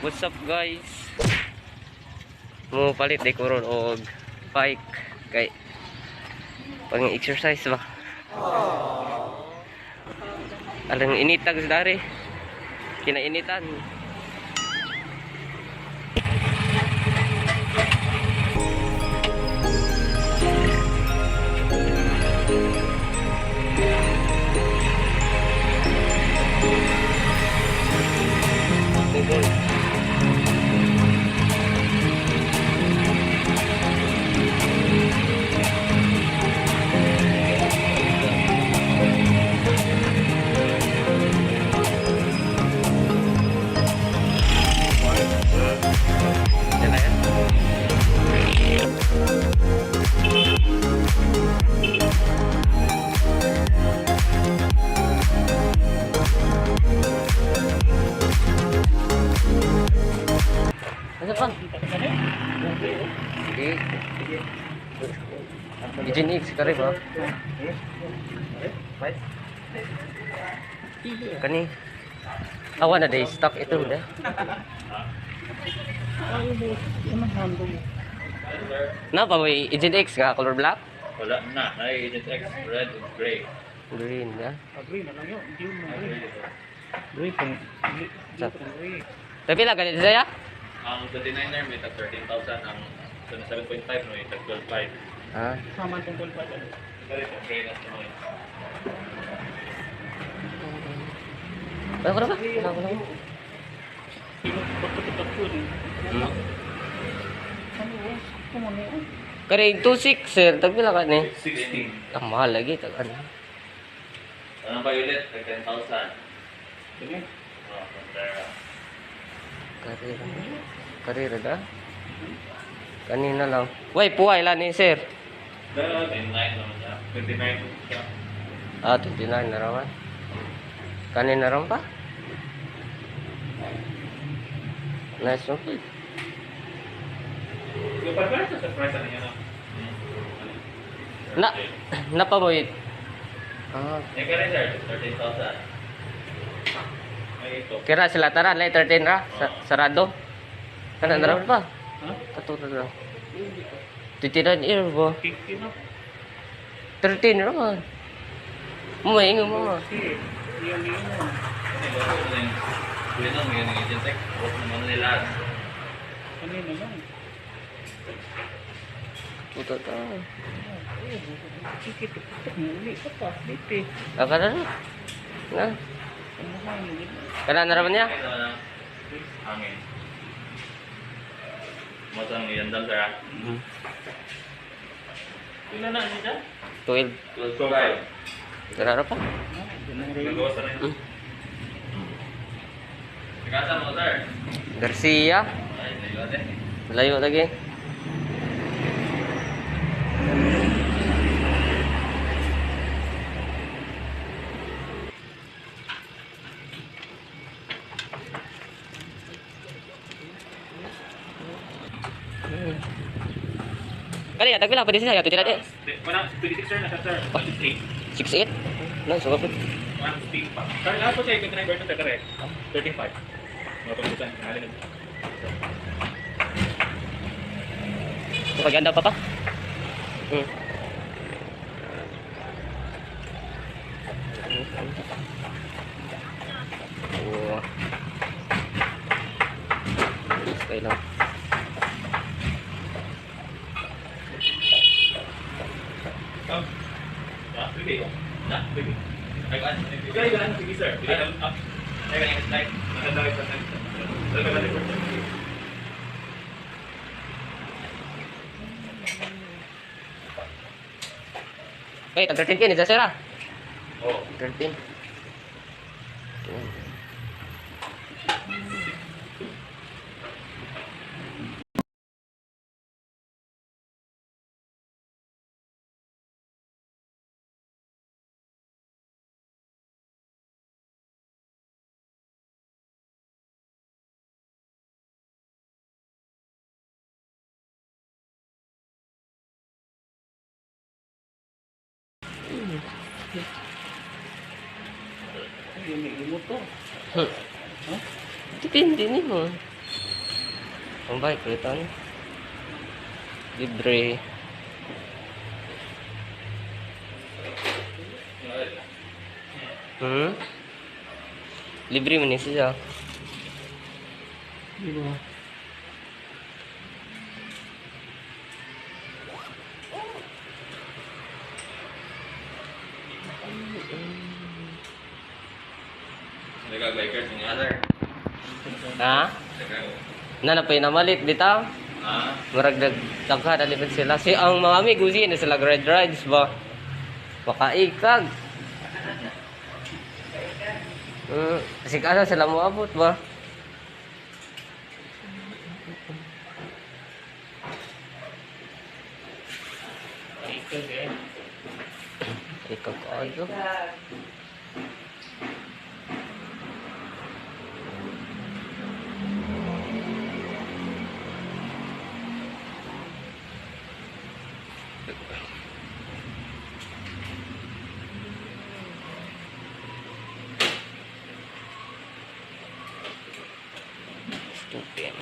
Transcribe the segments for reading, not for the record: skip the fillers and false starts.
What's up guys? Mo palit di ko ron og bike kay pang exercise ba. Alang initag sa dari. Kinainitan. Ano pa? Sige. Ijinik sekali ba? Kani. Awan na day stock ito udah. Napa may Agent X nga color black? Wala na, ay Agent X red and gray. Green ya. Green na lang yun, hindi yun gray pang gray. Tapi lah ganit saya. Ang 29er may tag 13,000, ang 7.5 may tag 12.5. Ah. Sama itong 12 pa. Ganito, gray na sa mga. Ano ba? Ano? Kare 26 sir, tapi lah kan ni. 16. Ah, mahal lagi tak kan. Ang violet tag 10,000. Sige. Oh, Pantera. Karir dah. Kanina lang. Wai, puwai lah ni sir. 29 naman siya. 29 siya. Ah, 29 na rawan. Kanina ron pa? Nice okay. Yung pagkala sa surprise na niya Na, napaboy. Ah, Yung kaya sir, 13,000. Ay ito. kira sila taran lay 13 ra sarado. Kana na ron pa? Ha? Katulad ra. 29 year bo. 50 na. 13 ra man. Mo ingon mo. Sige. Yan yun. Kasi bago na yung Winong yun yung Agent X. Huwag naman nila. Kanina lang. Puto ta. Sige, muli ka pa. Lipi. Ah, kana na. Na. Ano ka yun? Kana na raman niya. Ito na. Hangin. Masang yan dal sir. Ilan na niya dyan? 12. 12.5. Kana ra pa? Nagawa na yun. Nagkasa mo sir. Garcia. Ay, nagawa din. Layo lagi. Kali ya, tagpila pa din siya, tidak deh. Mana 26 sir na sir. 68. Nah, suka pun. 1 pa. Sir, lahat po siya 29 version sa correct. 13.5. Mga pagkutan. Nalin. Propaganda apa? Wah. Stay lang. Sige lang, sige sir. Sige lang. Ay, kanya slide. Maganda rin sa slide. Maganda rin sa slide. Wait, 13 ka ni Zasera. Oo. 13. Yung motor. Depende ni mo. Ang bike, ito ano? Libre. Hmm? Libre man ni siya. Di ba? Nagka-bikers ni other. Ha? Nanapay na malit bitaw. Ah, Maragdag tagha dalipad sila. Si ang mga amigo na sila ride rides ba. Makaikag. Kasi kasa sila mo abot ba? Ikag eh. Ikag kayo. Stupid.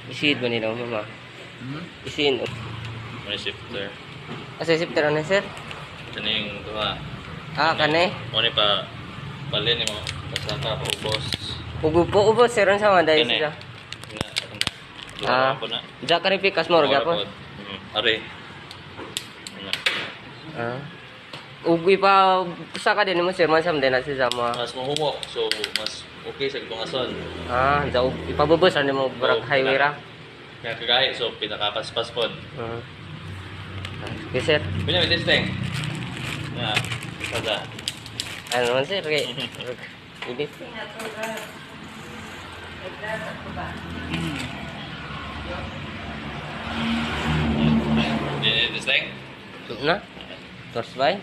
Isid ba nila mama? Isin. may shifter. Asa shifter ano sir? Kaning tuwa. Ah, kane. Mo ni pa palin mo pasaka pa ubos. Ugo po sir ang sama dahil Kani. sila. Ah, Ah, ko na. diya ka rin pikas mo Ora po. Are. Ah. Ugoy pa sa ka din mo sir man sam din na siya mo. Mas mahumok, so mas okay sa itong ason. Ah, daw ipabubos ano mo barak Oo, highway ra. Kaya kagaya, so pinakapaspas pod. Ah. Okay sir. Pinya may testing. Na, kada. Ano man sir kay edit. Testing? Na? Torch by?